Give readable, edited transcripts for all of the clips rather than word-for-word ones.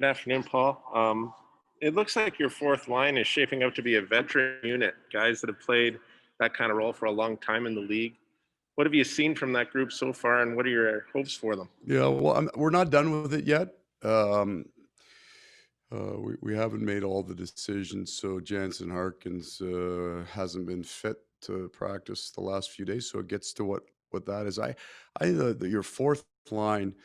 Good afternoon, Paul. It looks like your fourth line is shaping up to be a veteran unit, guys that have played that kind of role for a long time in the league. What have you seen from that group so far, and what are your hopes for them? Yeah, well, we're not done with it yet. We haven't made all the decisions, so Jansen Harkins hasn't been fit to practice the last few days. So it gets to what that is. Your fourth line,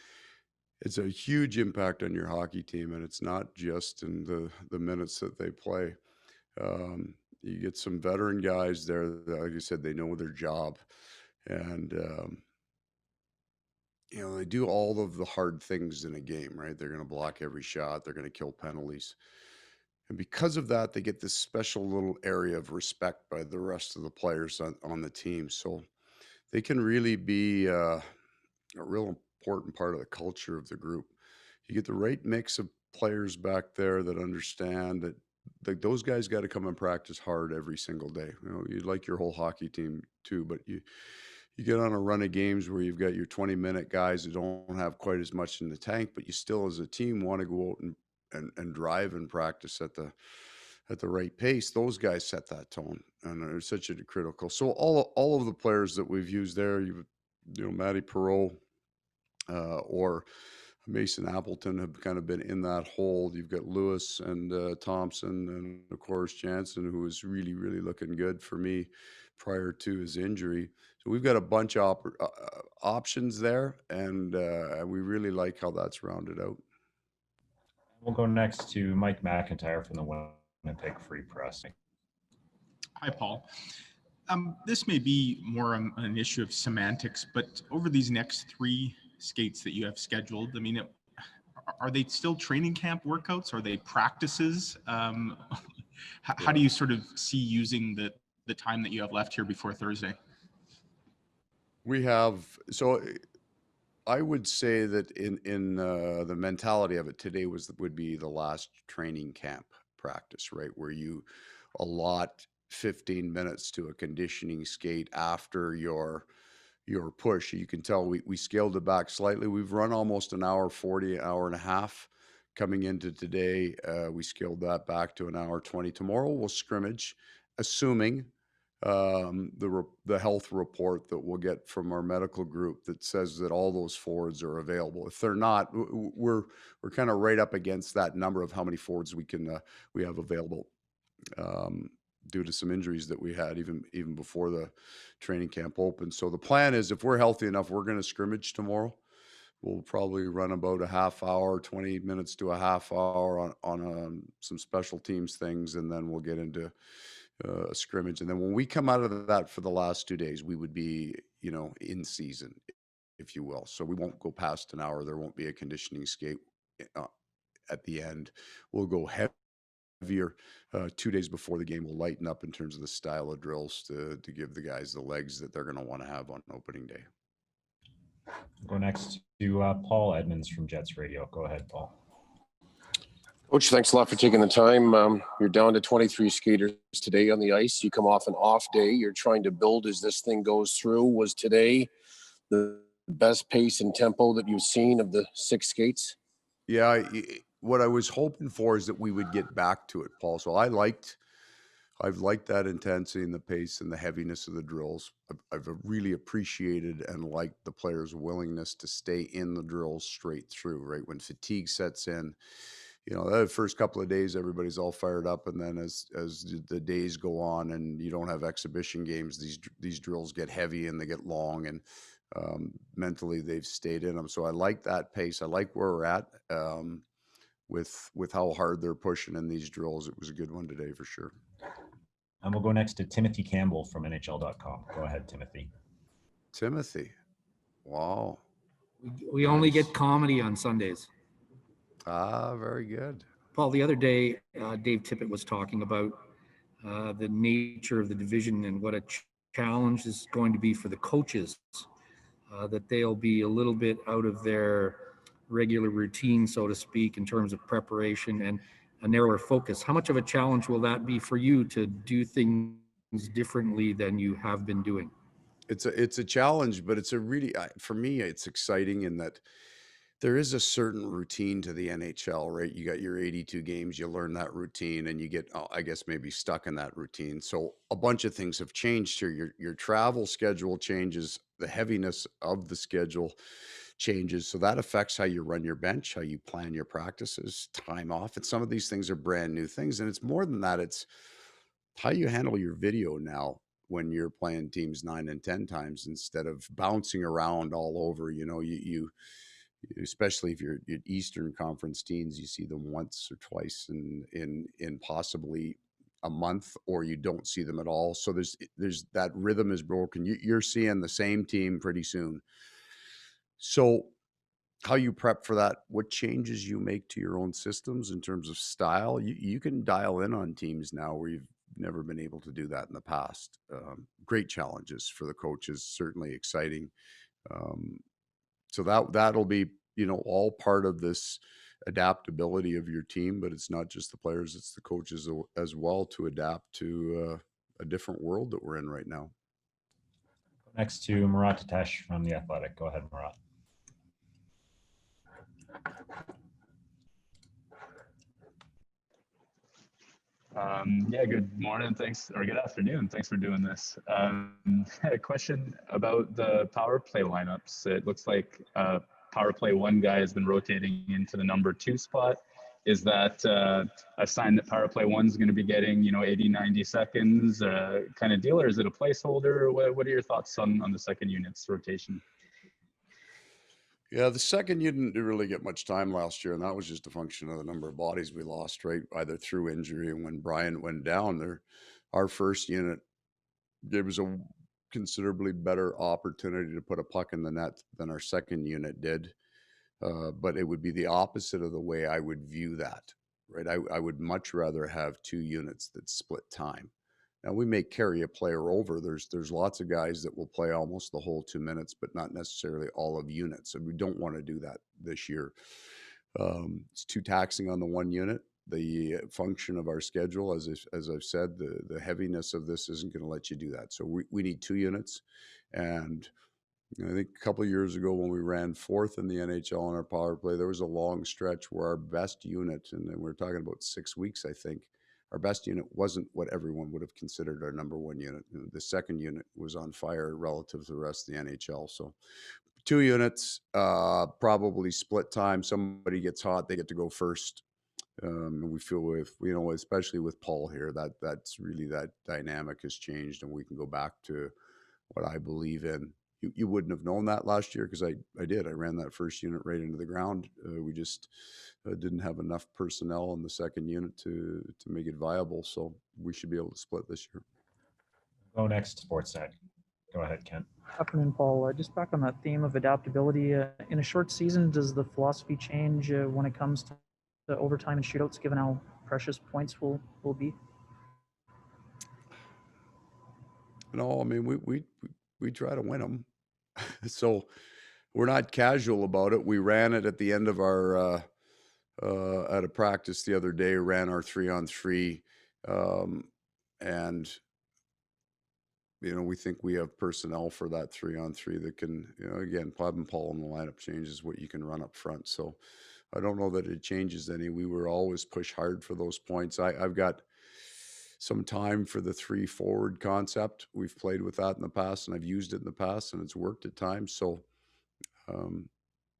it's a huge impact on your hockey team, and it's not just in the minutes that they play. You get some veteran guys there, that, like you said, they know their job, and they do all of the hard things in a game, right? They're going to block every shot. They're going to kill penalties. And because of that, they get this special little area of respect by the rest of the players on the team. So they can really be a real important part of the culture of the group. You get the right mix of players back there that understand that those guys got to come and practice hard every single day. You'd like your whole hockey team too, but you get on a run of games where you've got your 20-minute guys that don't have quite as much in the tank, but you still as a team want to go out and drive and practice at the right pace. Those guys set that tone, and they're such a critical. So all of the players that we've used there, Matty Perreault or Mason Appleton have kind of been in that hold. You've got Lewis and Thompson, and of course Jansen, who was really, really looking good for me prior to his injury. So we've got a bunch of options there, and we really like how that's rounded out. We'll go next to Mike McIntyre from the Winnipeg Free Press. Hi, Paul. This may be more an issue of semantics, but over these next 3 skates that you have scheduled, I mean, are they still training camp workouts? Are they practices? How do you sort of see using the time that you have left here before Thursday? So I would say that in the mentality of it, today would be the last training camp practice, right? Where you allot 15 minutes to a conditioning skate after your push. You can tell we scaled it back slightly. We've run almost an hour 40, hour and a half coming into today. We scaled that back to an hour 20. Tomorrow we'll scrimmage, assuming the health report that we'll get from our medical group that says that all those forwards are available. If they're not, we're kind of right up against that number of how many forwards we have available, due to some injuries that we had even before the training camp opened. So the plan is, if we're healthy enough, we're going to scrimmage tomorrow. We'll probably run about a half hour, 20 minutes to a half hour on some special teams things, and then we'll get into a scrimmage. And then when we come out of that for the last 2 days, we would be, in season, if you will. So we won't go past an hour. There won't be a conditioning skate at the end. We'll go heavier 2 days before the game. We'll lighten up in terms of the style of drills to give the guys the legs that they're going to want to have on opening day. We'll go next to Paul Edmonds from Jets Radio. Go ahead, Paul. Coach, thanks a lot for taking the time. You're down to 23 skaters today on the ice. You come off an off day. You're trying to build as this thing goes through. Was today the best pace and tempo that you've seen of the 6 skates? Yeah, what I was hoping for is that we would get back to it, Paul. So I've liked that intensity and the pace and the heaviness of the drills. I've really appreciated and liked the players' willingness to stay in the drills straight through, right? When fatigue sets in, the first couple of days, everybody's all fired up. And then as the days go on and you don't have exhibition games, these drills get heavy and they get long, and mentally they've stayed in them. So I like that pace. I like where we're at with how hard they're pushing in these drills. It was a good one today for sure. And we'll go next to Timothy Campbell from NHL.com. Go ahead, Timothy. Timothy. Wow. We only get comedy on Sundays. Very good. Paul, the other day, Dave Tippett was talking about the nature of the division and what a challenge is going to be for the coaches, that they'll be a little bit out of their regular routine, so to speak, in terms of preparation and a narrower focus. How much of a challenge will that be for you to do things differently than you have been doing? It's a challenge, but it's a really, for me, it's exciting in that there is a certain routine to the NHL, right? You got your 82 games, you learn that routine, and you get, I guess, maybe stuck in that routine. So a bunch of things have changed here. Your travel schedule changes, the heaviness of the schedule changes. So that affects how you run your bench, how you plan your practices, time off. And some of these things are brand new things. And it's more than that, it's how you handle your video now when you're playing teams 9 and 10 times instead of bouncing around all over. You especially if you're Eastern Conference teams, you see them once or twice in possibly a month, or you don't see them at all. So there's that rhythm is broken. You're seeing the same team pretty soon. So how you prep for that, what changes you make to your own systems in terms of style, you can dial in on teams now where you've never been able to do that in the past. Great challenges for the coaches, certainly exciting. Um, so that'll be, all part of this adaptability of your team, but it's not just the players, it's the coaches as well to adapt to a different world that we're in right now. Next to Murat Tatesh from The Athletic. Go ahead, Murat. Yeah, good morning. Thanks, or good afternoon. Thanks for doing this. A question about the power play lineups. It looks like power play one guy has been rotating into the number 2 spot. Is that a sign that power play one's going to be getting, 80, 90 seconds kind of deal, or is it a placeholder? What are your thoughts on the second unit's rotation? Yeah, the second you didn't really get much time last year, and that was just a function of the number of bodies we lost, right? Either through injury, and when Brian went down there, our first unit gave us a considerably better opportunity to put a puck in the net than our second unit did. But it would be the opposite of the way I would view that, right? I would much rather have 2 units that split time. Now we may carry a player over. There's lots of guys that will play almost the whole 2 minutes, but not necessarily all of units. And we don't want to do that this year. It's too taxing on the one unit. The function of our schedule, as I've said, the heaviness of this isn't going to let you do that. So we need 2 units. And I think a couple of years ago when we ran 4th in the NHL on our power play, there was a long stretch where our best unit, and then we're talking about 6 weeks, I think, our best unit wasn't what everyone would have considered our number 1 unit. The second unit was on fire relative to the rest of the NHL. So 2 units, probably split time. Somebody gets hot, they get to go first. And we feel with, especially with Paul here, that's really, that dynamic has changed, and we can go back to what I believe in. You wouldn't have known that last year because I did. I ran that first unit right into the ground. We just didn't have enough personnel in the second unit to make it viable. So we should be able to split this year. Go next to Sportsnet. Go ahead, Kent. Afternoon, Paul. Just back on that theme of adaptability. In a short season, does the philosophy change when it comes to overtime and shootouts, given how precious points will be? No, I mean, we try to win them. So we're not casual about it. We ran it at the end of our at a practice the other day, ran our 3-on-3, and we think we have personnel for that 3-on-3 that can, again, having Paul in the lineup changes what you can run up front. So I don't know that it changes any. We were always push hard for those points. I've got some time for the 3 forward concept. We've played with that in the past, and I've used it in the past, and it's worked at times. So,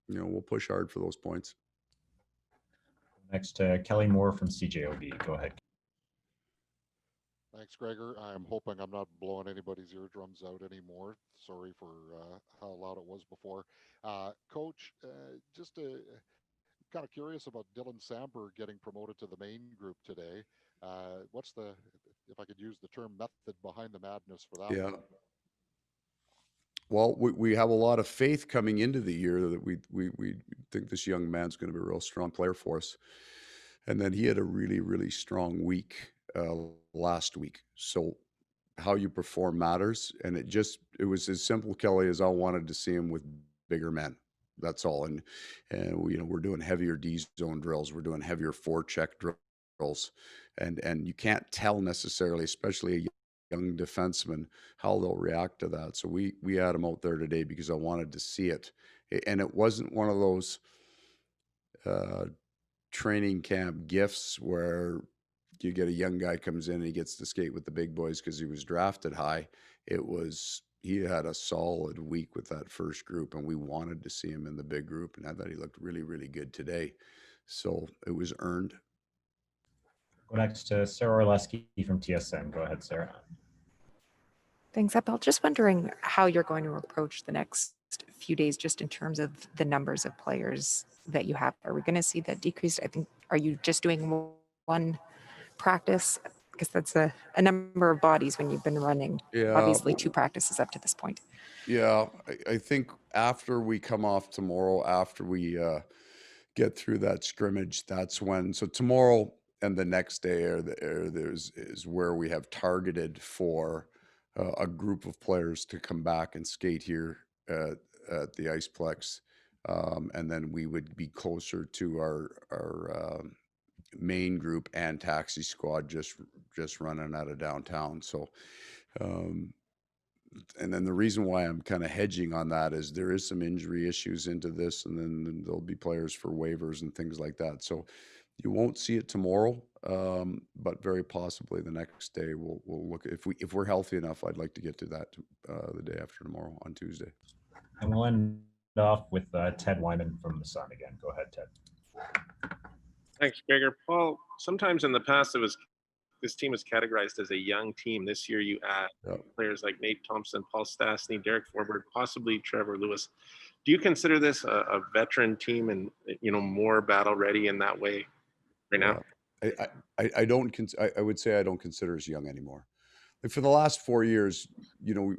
we'll push hard for those points. Next to Kelly Moore from CJOB. Go ahead. Thanks, Gregor. I'm hoping I'm not blowing anybody's eardrums out anymore. Sorry for how loud it was before. Coach, just kind of curious about Dylan Samper getting promoted to the main group today. What's the, if I could use the term, method behind the madness for that? Yeah. Well, we have a lot of faith coming into the year that we think this young man's going to be a real strong player for us. And then he had a really, really strong week last week. So how you perform matters. And it was as simple, Kelly, as I wanted to see him with bigger men. That's all. And we're doing heavier D zone drills. We're doing heavier forecheck drills. And you can't tell necessarily, especially a young defenseman, how they'll react to that. So we had him out there today because I wanted to see it. And it wasn't one of those training camp gifts where you get a young guy comes in and he gets to skate with the big boys because he was drafted high. He had a solid week with that first group, and we wanted to see him in the big group, and I thought he looked really, really good today. So it was earned. Go next to Sarah Orleski from TSN. Go ahead, Sarah. Thanks, Paul. Just wondering how you're going to approach the next few days, just in terms of the numbers of players that you have. Are we going to see that decreased? I think, are you just doing one practice? Because that's a number of bodies when you've been running, Yeah. obviously 2 practices up to this point. Yeah, I think after we come off tomorrow, after we get through that scrimmage, that's when. So tomorrow and the next day is where we have targeted for a group of players to come back and skate here at the IcePlex, and then we would be closer to our main group and taxi squad just running out of downtown. So. And then the reason why I'm kind of hedging on that is there is some injury issues into this, and then there'll be players for waivers and things like that. So you won't see it tomorrow, but very possibly the next day we'll look. If we're healthy enough, I'd like to get to that the day after tomorrow on Tuesday. And we'll end off with Ted Wyman from the Sun again. Go ahead, Ted. Thanks, Gregor. Paul, sometimes in the past this team was categorized as a young team. This year you add players like Nate Thompson, Paul Stastny, Derek Forward, possibly Trevor Lewis. Do you consider this a veteran team and, more battle ready in that way right now? I don't. I would say I don't consider us young anymore. Like for the last 4 years,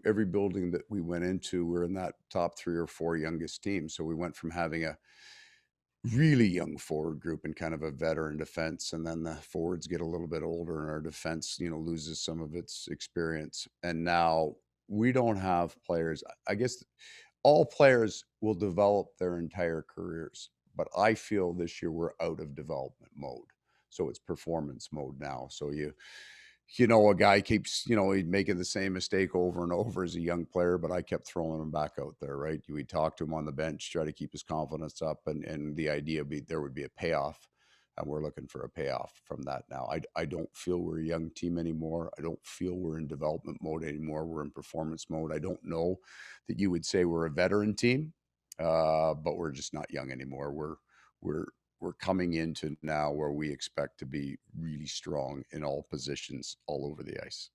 every building that we went into, we're in that top 3 or 4 youngest teams. So we went from having a really young forward group and kind of a veteran defense, and then the forwards get a little bit older and our defense loses some of its experience, and now we don't have players. I guess all players will develop their entire careers, but I feel this year we're out of development mode, so it's performance mode now. So a guy keeps, he's making the same mistake over and over as a young player, but I kept throwing him back out there, right? We talk to him on the bench, try to keep his confidence up, and the idea there would be a payoff, and we're looking for a payoff from that now. I don't feel we're a young team anymore. I don't feel we're in development mode anymore. We're in performance mode. I don't know that you would say we're a veteran team, but we're just not young anymore. We're coming into now where we expect to be really strong in all positions all over the ice.